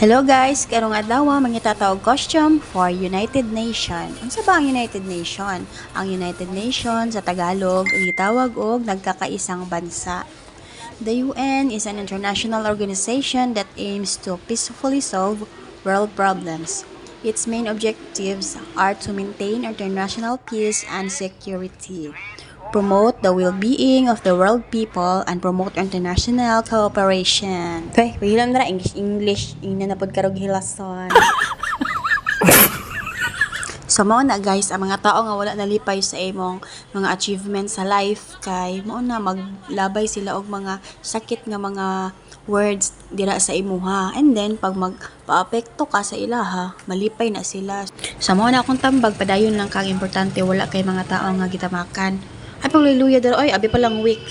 Hello guys, karong adlaw mangita og costume for United Nation. Unsa ba ang United Nation? Ang United Nation sa Tagalog gitawag og nagkakaisang bansa. The UN is an international organization that aims to peacefully solve world problems. Its main objectives are to maintain international peace and security, promote the well-being of the world people, and promote international cooperation. Okay, pahilam na English. Ina na pod karog hilason. So, mao na guys, ang mga tao nga wala nalipay sa imong mga achievements sa life, kay mao na maglabay sila og mga sakit nga mga words dira sa imuha. And then, pag magpa-apekto ka sa ilaha, malipay na sila. So, mao na akong tambag, padayon lang kang importante, wala kay mga tao nga gitamakan. Ay, pagliluya dara, oy, abi pa lang week.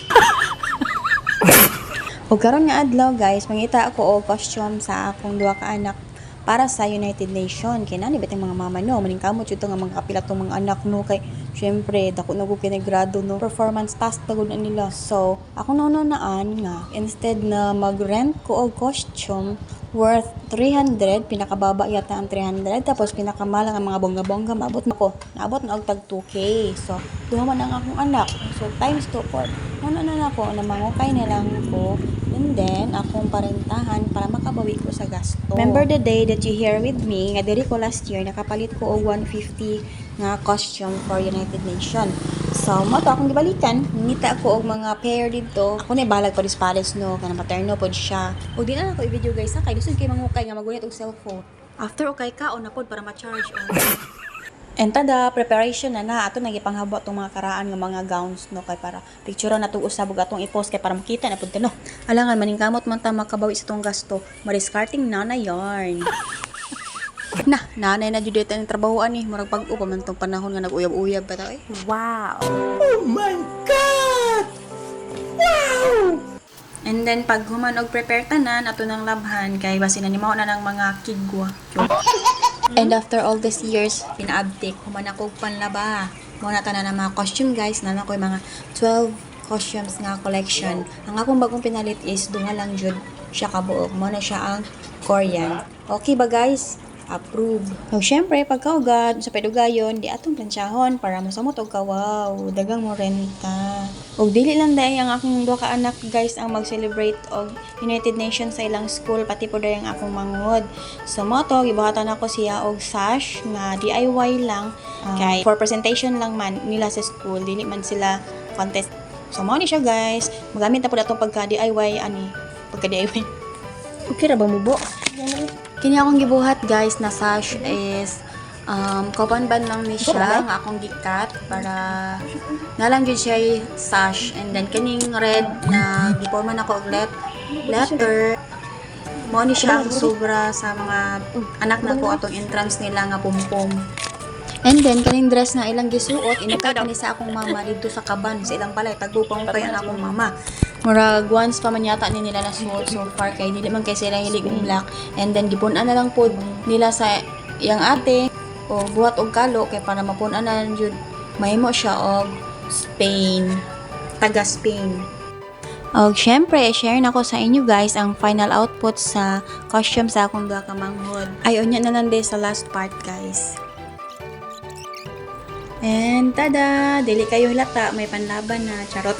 O karon nga adlaw guys, mangita ako og costume sa akong duha ka anak para sa United Nation. Kay nani bitang mga mama no, maning kamot jud nga mga kapila tong mga anak no, kay syempre dako na ko kinigrado no, performance task tagod na nila. So ako naan nga instead na mag-rent ko og costume worth 300, pinakababa yata ang 300, tapos pinakamalang ang mga bongga-bongga maabot na naabot na og tag 2K. So duha man ang akong anak, so times 2 for na ako na mangukay na lang ko, and then akong parentahan para makabawi ko sa gasto. Remember the day that you here with me nga diri ko last year nakapalit ko og 150 nga costume for United Nation. So mo to akong gibalikan, ngita ako og mga pair dito. Ako na balag pares-pares no, kana materno pod siya. Og di na ako i-video guys, kay lisod kay mangukay nga magunit og cellphone. After okay kaon na pod para ma-charge on. And tada, preparation na ato nagipanghabot tong mga karaan nga mga gowns no, kay para picture na to usab ug atong i-post kay para makita na pud no. Alangan maningkamot man ta makabawi sa tong gasto. Mariskarting na yarn. Nanay na jud dito ang trabahoan ni, murag pag-u pa man tong panahon nga nag-uyab-uyab pa ta. Wow. Oh my God! Wow! And then pag human og prepare tanan ato nang labhan kay basin na nimaw na ng mga kigwa. And after all these years, pinaabtik, human ako panlaba. Muna tanan ng mga costume guys, naman ko yung mga 12 costumes nga collection. Ang akong bagong pinalit is dunga lang jud siya kabuok. Muna siya ang Korean. Okay ba guys? Approve. So, syempre, pagkaugad sa pedugayon, di atong plansyahon para masamot og kawaw. Dagang mo renta. Og dili lang dahil ang akong duha ka anak guys ang mag-celebrate og United Nations sa ilang school, pati po dahil ang akong mangod. So, mo to, gibuhatan ako siya og sash nga DIY lang. Kay for presentation lang man nila sa school, dili man sila contest. So, mo ni siya guys. Magamit na po na itong pagka-DIY, pagka-DIY. Okay ra ba mo bo? Kini akong gibuhat guys na sash is kauban-ban lang ni siya nga akong gikat para nalang gyud siya sash, and then kining red na giporman ako og letter mo ni siya ang sobra sa mga anak nako atong entrance nila nga pumpom. And then kaning dress na ilang gisuot inukat ni sa akong mama dito sa kaban sa ilang balay tagupang kay ang akong mama. Murag once pa man yata ni nila nasuot so far kay dili man kay sila hilig og black, and then gipun-an na lang pod nila sa iyang ate o buhat og kalo kay para mapun-an na jud mahimo siya og Spain, taga Spain. Og syempre share na ko sa inyo guys ang final output sa costume sa akong duha ka manghod. Ay unya na lang sa last part guys. And tada, dili kayo hilata, may panlaban na charot.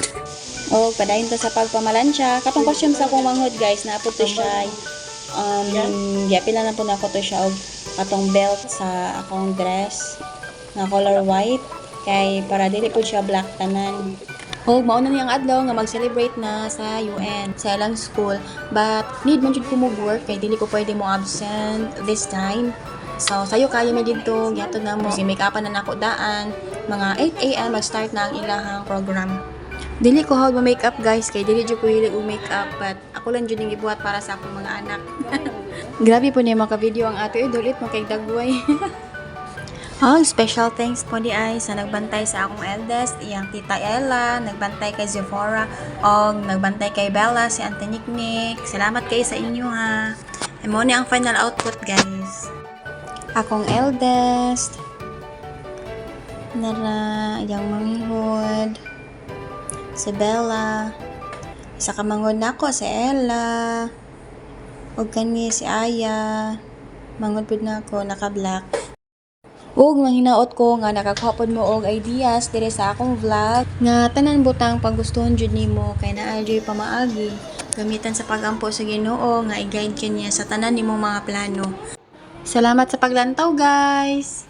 O, padayon to sa pagpamalansya. Katong costume sa akong manghod guys, naapot to siya. Pila na po na ako to siya og katong belt sa akong dress na color white. Kay para dili po siya black tanan. O, mauna niyang adlaw nga mag-celebrate na sa UN, sa ilang school. But, need man jud ko mo work, kay dili ko pwede mo absent this time. So, sayo kaya mi dito, gato na mo, si make-upan na nako daan. Mga 8 AM mag-start na ang ilahang program. Dili ko hawd ma-makeup guys, kay dili jud ko hilig og makeup, but ako lang jud ning gibuhat para sa akong mga anak. Grabe po ni maka-video ang ato idolit mo kay dagway. Special thanks po di ay sa nagbantay sa akong eldest, iyang tita Ella, nagbantay kay Zephora, og nagbantay kay Bella, si Auntie Niknik. Salamat kayo sa inyo ha. E mo ni ang final output guys. Akong eldest, nara, iyang manghod, si Bella, isa ka manghod nako si Ella, Og kani si Aya. Mangod pud na ako naka-black. Ug manghinaot ko nga nakakuha pod mo og ideas dire sa akong vlog nga tanan butang pagustuhon jud nimo kay naa jud pamaagi. Gamitan sa pagampo sa Ginoo nga i-guide kaniya sa tanan nimong mga plano. Salamat sa paglantaw, guys!